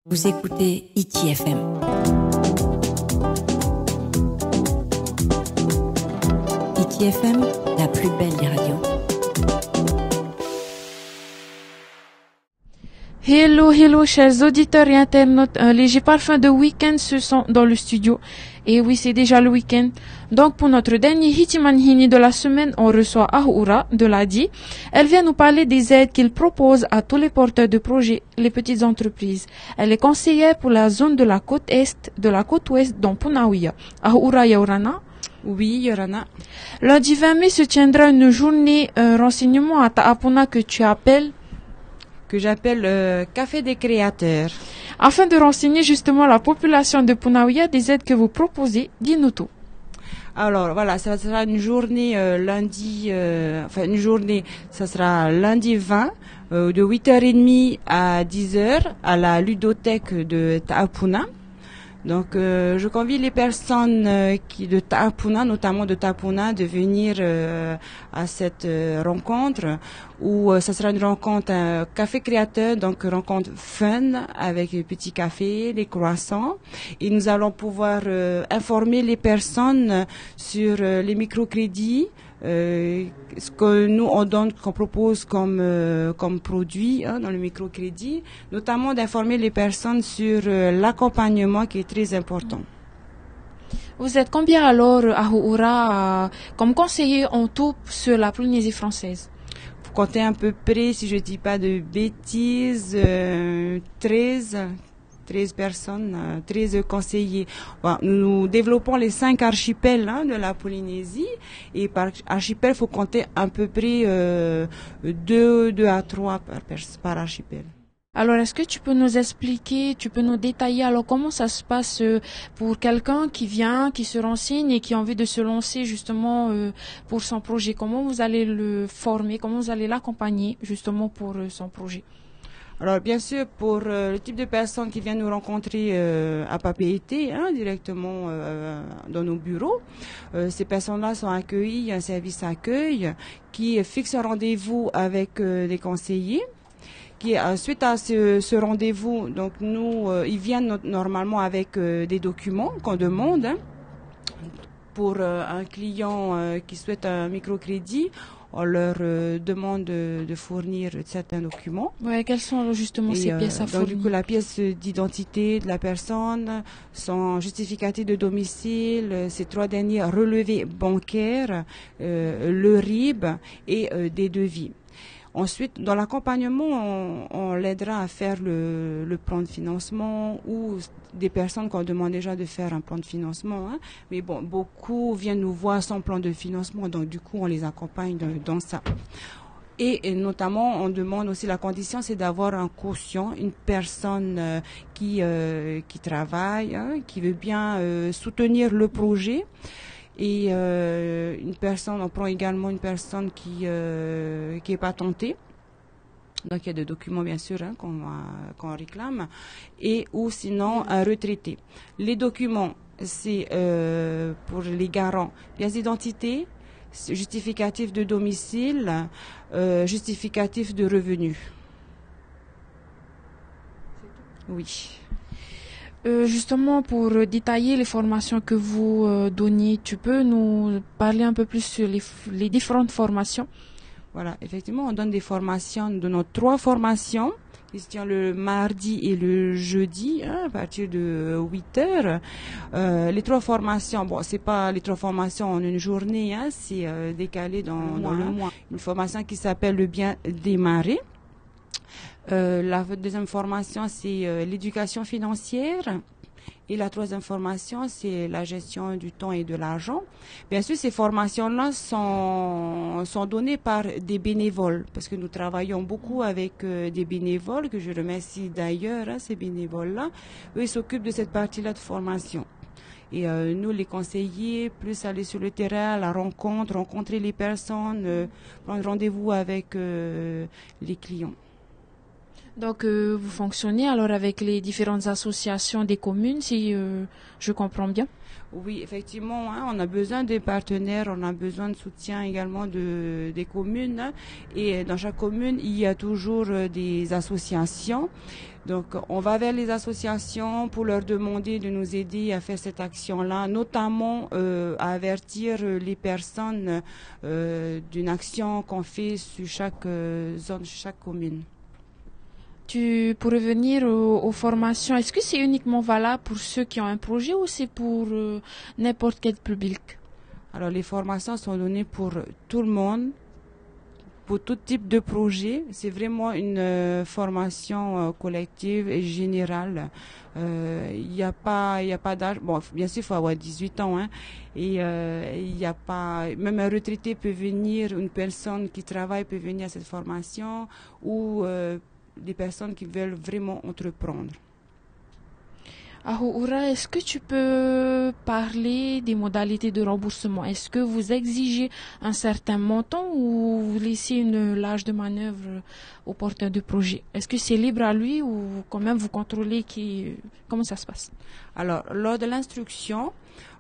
Vous écoutez ITFM. ITFM, la plus belle des radios. Hello, chers auditeurs et internautes. Un léger parfum de week-end se sent dans le studio. Et oui, c'est déjà le week-end. Donc, pour notre dernier Hitimanhini de la semaine, on reçoit Ahoura de l'ADI. Elle vient nous parler des aides qu'il propose à tous les porteurs de projets, les petites entreprises. Elle est conseillère pour la zone de la côte est, de la côte ouest, dans Punaouia. Ahoura Yaurana. Oui, Yorana. Lundi 20 mai se tiendra une journée renseignement à Taapuna que j'appelle Café des créateurs. Afin de renseigner justement la population de Punaouia des aides que vous proposez, dis-nous tout. Alors voilà, ça sera une journée ça sera lundi 20 de 8h30 à 10h à la ludothèque de Taapuna. Donc, je convie les personnes de Taapuna, notamment de Taapuna, de venir à cette rencontre où ça sera une rencontre café créateur, donc rencontre fun avec les petits cafés, les croissants. Et nous allons pouvoir informer les personnes sur les microcrédits, ce que nous on donne, qu'on propose comme produit dans le microcrédit, notamment d'informer les personnes sur l'accompagnement qui est très important. Vous êtes combien alors à Houra comme conseiller en tout sur la Polynésie française? Vous comptez à peu près, si je dis pas de bêtises, 13 personnes, 13 conseillers. Bon, nous développons les 5 archipels de la Polynésie, et par archipel, il faut compter à peu près 2 à 3 par archipel. Alors, est-ce que tu peux nous expliquer, tu peux nous détailler alors comment ça se passe pour quelqu'un qui vient, qui se renseigne et qui a envie de se lancer justement pour son projet? Comment vous allez le former, comment vous allez l'accompagner justement pour son projet? Alors, bien sûr, pour le type de personnes qui viennent nous rencontrer à Papeete, directement dans nos bureaux, ces personnes-là sont accueillies, il y a un service accueil qui fixe un rendez-vous avec les conseillers. Suite à ce rendez-vous, donc ils viennent normalement avec des documents qu'on demande. Pour un client qui souhaite un microcrédit, on leur demande de fournir certains documents. Ouais, quelles sont justement ces pièces à fournir? Donc, du coup, la pièce d'identité de la personne, son justificatif de domicile, ces 3 derniers relevés bancaires, le RIB et des devis. Ensuite, dans l'accompagnement, on l'aidera à faire le plan de financement, ou des personnes qu'on demande déjà de faire un plan de financement. Mais bon, beaucoup viennent nous voir sans plan de financement, donc du coup, on les accompagne dans ça. Et notamment, on demande aussi, la condition, c'est d'avoir un quotient, une personne qui travaille, qui veut bien soutenir le projet. Et on prend également une personne qui est patentée. Donc il y a des documents bien sûr qu'on réclame, ou sinon un retraité. Les documents, c'est pour les garants, pièce d'identité, justificatif de domicile, justificatif de revenus. Oui. Justement, pour détailler les formations que vous donnez, tu peux nous parler un peu plus sur les différentes formations? Voilà, effectivement, on donne des formations, nous donnons 3 formations qui se tiennent le mardi et le jeudi à partir de 8h. Les 3 formations, c'est pas les 3 formations en une journée, c'est décalé dans le mois. Une formation qui s'appelle le bien démarrer. La deuxième formation, c'est l'éducation financière. Et la 3e formation, c'est la gestion du temps et de l'argent. Bien sûr, ces formations-là sont données par des bénévoles, parce que nous travaillons beaucoup avec des bénévoles, que je remercie d'ailleurs, ces bénévoles-là. Eux, ils s'occupent de cette partie-là de formation. Et nous, les conseillers, plus aller sur le terrain, à la rencontre, rencontrer les personnes, prendre rendez-vous avec les clients. Donc, vous fonctionnez alors avec les différentes associations des communes, si je comprends bien. Oui, effectivement, hein, on a besoin des partenaires, on a besoin de soutien également des communes. Hein, et dans chaque commune, il y a toujours des associations. Donc, on va vers les associations pour leur demander de nous aider à faire cette action-là, notamment à avertir les personnes d'une action qu'on fait sur chaque zone, chaque commune. Pour revenir aux formations, est-ce que c'est uniquement valable pour ceux qui ont un projet ou c'est pour n'importe quel public? Alors, les formations sont données pour tout le monde, pour tout type de projet. C'est vraiment une formation collective et générale. Il n'y a pas d'âge. Bon, bien sûr, il faut avoir 18 ans. Hein, et il n'y a pas. Même un retraité peut venir, une personne qui travaille peut venir à cette formation ou des personnes qui veulent vraiment entreprendre. Ahuura, est-ce que tu peux parler des modalités de remboursement? Est-ce que vous exigez un certain montant ou vous laissez une large de manœuvre au porteur de projet? Est-ce que c'est libre à lui ou quand même vous contrôlez comment ça se passe? Alors, lors de l'instruction,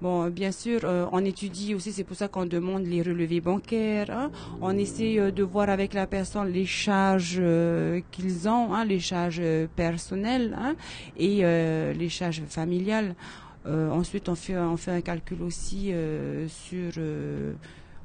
bon, bien sûr, on étudie aussi, c'est pour ça qu'on demande les relevés bancaires. Hein. On essaie de voir avec la personne les charges qu'ils ont, hein, les charges personnelles hein, et les charges familiales. Ensuite, on fait un calcul aussi sur...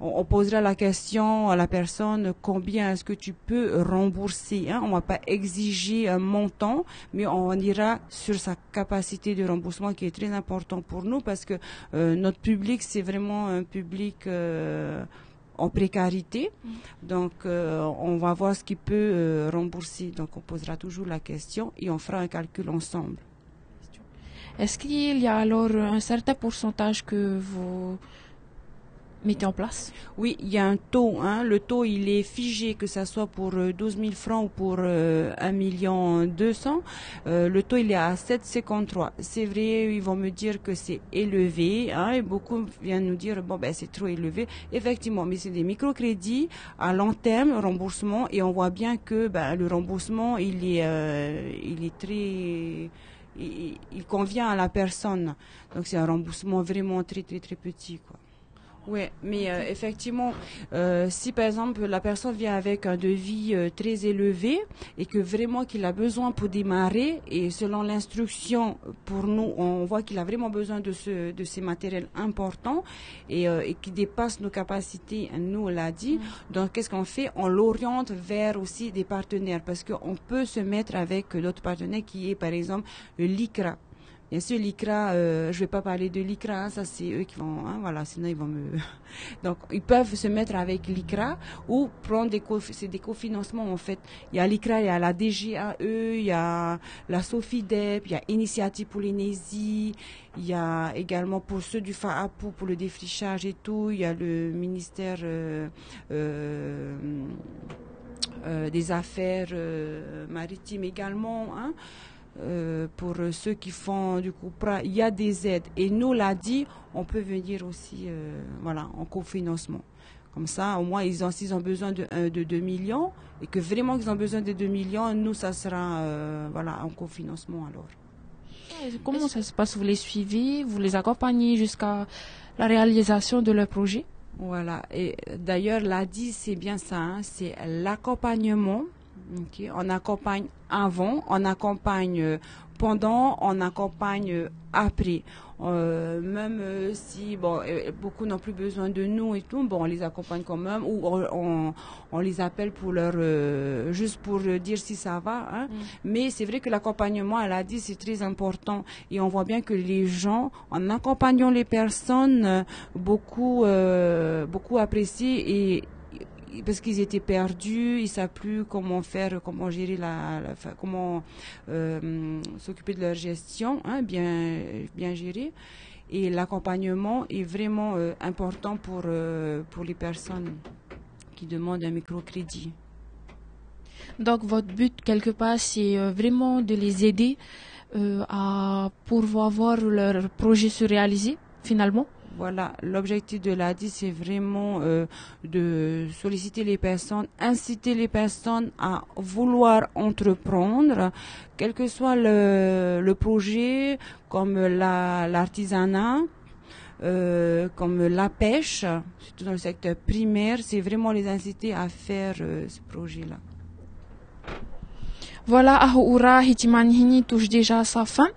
on posera la question à la personne combien est-ce que tu peux rembourser. Hein? On ne va pas exiger un montant, mais on ira sur sa capacité de remboursement qui est très important pour nous parce que notre public, c'est vraiment un public en précarité. Donc, on va voir ce qu'il peut rembourser. Donc, on posera toujours la question et on fera un calcul ensemble. Est-ce qu'il y a alors un certain pourcentage que vous mettez en place? Oui, il y a un taux. Hein. Le taux, il est figé, que ça soit pour 12 000 francs ou pour 1 million 200. Le taux, il est à 7,53. C'est vrai, ils vont me dire que c'est élevé. Hein, et beaucoup viennent nous dire, bon, ben c'est trop élevé. Effectivement, mais c'est des microcrédits à long terme, remboursement. Et on voit bien que le remboursement, il est très... Il convient à la personne. Donc, c'est un remboursement vraiment très, très, très petit, quoi. Oui, mais effectivement, si par exemple la personne vient avec un devis très élevé et que vraiment qu'il a besoin pour démarrer et selon l'instruction pour nous, on voit qu'il a vraiment besoin de ces matériels importants et qui dépassent nos capacités, nous on l'a dit. Donc qu'est-ce qu'on fait? On l'oriente vers aussi des partenaires parce qu'on peut se mettre avec d'autres partenaires qui est par exemple l'ICRA. Bien sûr, l'ICRA, je vais pas parler de l'ICRA, hein, ça c'est eux qui vont, hein, voilà, sinon ils vont me... Donc, ils peuvent se mettre avec l'ICRA ou prendre c'est des cofinancements en fait. Il y a l'ICRA, il y a la DGAE, il y a la SOFIDEP, il y a Initiative Polynésie, il y a également pour ceux du FAAPU, pour le défrichage et tout, il y a le ministère des Affaires maritimes également, hein. Pour ceux qui font du coup, il y a des aides. Et nous, l'a dit, on peut venir aussi en cofinancement. Comme ça, au moins, s'ils ont besoin de 2 millions et que vraiment ils ont besoin de 2 millions, nous, ça sera en cofinancement alors. Comment ça se passe? Vous les suivez, vous les accompagnez jusqu'à la réalisation de leur projet? Voilà. Et d'ailleurs, l'a dit, c'est bien ça, hein, c'est l'accompagnement. Okay. On accompagne avant, on accompagne pendant, on accompagne après. Même si beaucoup n'ont plus besoin de nous et tout, on les accompagne quand même ou on les appelle pour leur juste pour dire si ça va. Hein. Mais c'est vrai que l'accompagnement, elle a dit, c'est très important et on voit bien que les gens, en accompagnant les personnes, beaucoup apprécient et parce qu'ils étaient perdus, ils ne savent plus comment faire, comment gérer comment s'occuper de leur gestion, hein, bien gérer. Et l'accompagnement est vraiment important pour les personnes qui demandent un microcrédit. Donc votre but quelque part, c'est vraiment de les aider à pouvoir voir leur projet se réaliser finalement? Voilà, l'objectif de l'ADI, c'est vraiment de solliciter les personnes, inciter les personnes à vouloir entreprendre, quel que soit le projet, comme l'artisanat, comme la pêche, surtout dans le secteur primaire, c'est vraiment les inciter à faire ce projet-là. Voilà, Ahoura Hitimanhini touche déjà à sa fin.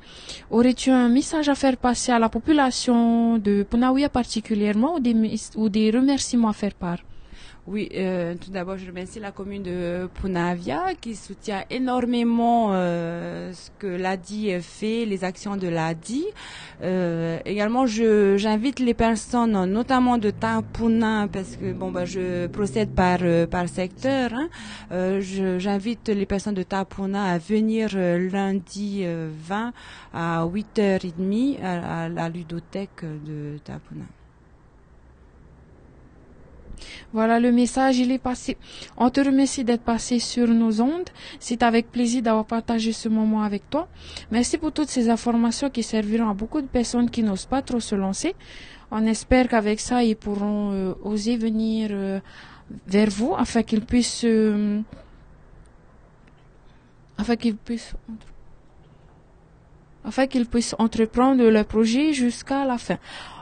Aurais-tu un message à faire passer à la population de Punaouia particulièrement ou des remerciements à faire part? Oui, tout d'abord, je remercie la commune de Punavia qui soutient énormément ce que l'ADI fait, les actions de l'ADI. Également, j'invite les personnes, notamment de Tapuna, parce que je procède par secteur. J'invite les personnes de Tapuna à venir lundi 20 à 8h30 à la ludothèque de Tapuna. Voilà, le message, il est passé. On te remercie d'être passé sur nos ondes. C'est avec plaisir d'avoir partagé ce moment avec toi. Merci pour toutes ces informations qui serviront à beaucoup de personnes qui n'osent pas trop se lancer. On espère qu'avec ça, ils pourront oser venir vers vous afin qu'ils puissent entreprendre leur projet jusqu'à la fin.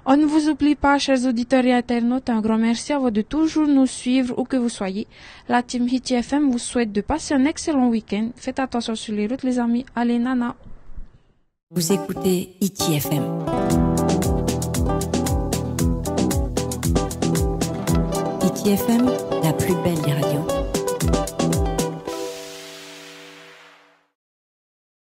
On ne vous oublie pas, chers auditeurs et internautes, un grand merci à vous de toujours nous suivre où que vous soyez. La team Hiti FM vous souhaite de passer un excellent week-end. Faites attention sur les routes, les amis. Allez, nana. Vous écoutez Hiti FM. Hiti FM, la plus belle des radios.